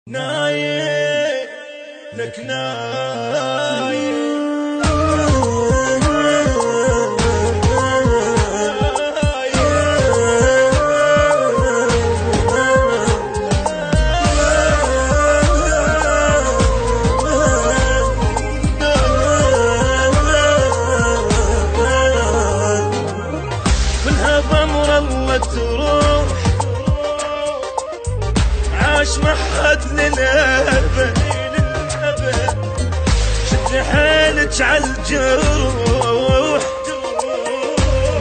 نايم لك نايم كلها بأمر الله تروح عاش محد للأبد شد حيلك عالجروح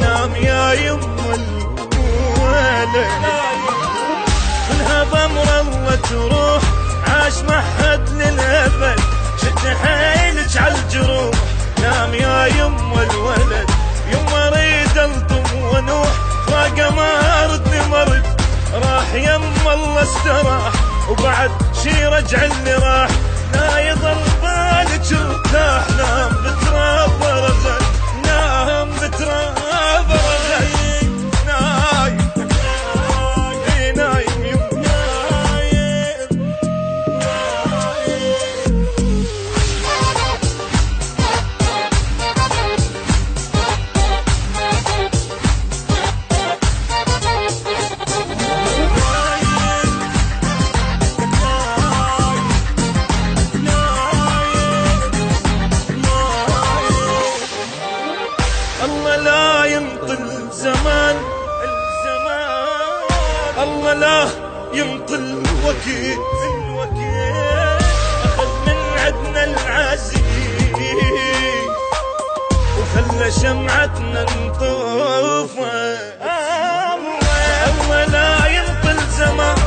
نام يا يم الولد كلها بأمر الله تروح عاش محد للأبد شد حيلك عالجروح نام يا يم الولد يوم اريد الطم ونوح فاقه ما اردني مرد راح يم الله استراح وبعد شي رجع اللي راح لا يضل بالك ارتاح نام بتراب رغد نام بتراب رغد نايم نايم يم نايم الله لا ينطل زمان الله لا ينطل وكيل أخذ من عدنا العزيز وخلى شمعتنا نطوفه الله لا ينطل زمان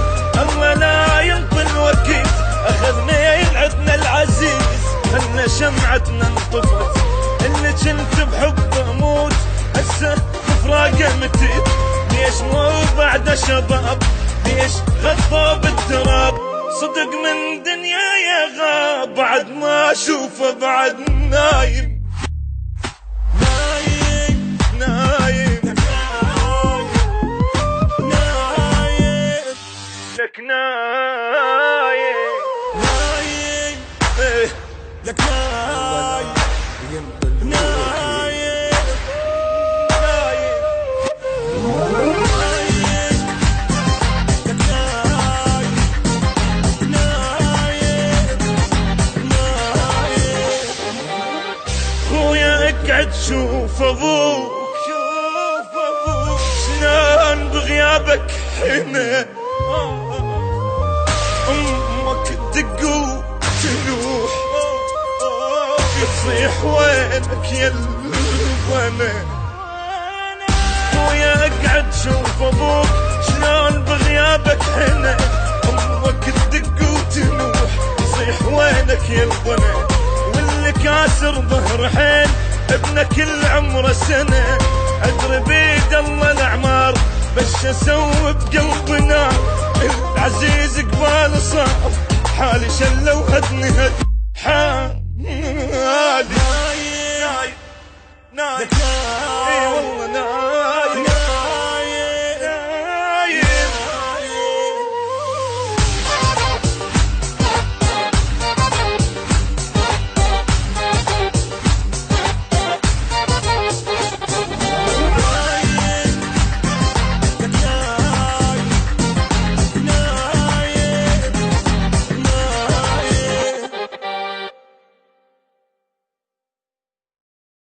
الله لا ينطل وكيل أخذ من عدنا العزيز خلى شمعتنا نطفت اللي كنت بحبه اموت هسه بفراقه متيت ليش مو بعد شباب ليش غطى بالتراب صدق من دنيا يا غاب بعد ما اشوفه بعد نايم نايم نايم نايم لك نايم نايم لك نايم اقعد شوف ابوك شلون بغيابك حنا امك تدق وتلوح تصيح وينك يا البنا خويا اقعد شوف ابوك شلون بغيابك حنا امك تدق وتلوح تصيح وينك يا البنا واللي كاسر ظهر حيل ابنه كل عمره سنة أدري بيد الله الأعمار بش أسوي بقلبنا العزيز قبال صعب حالي شلو هدني هد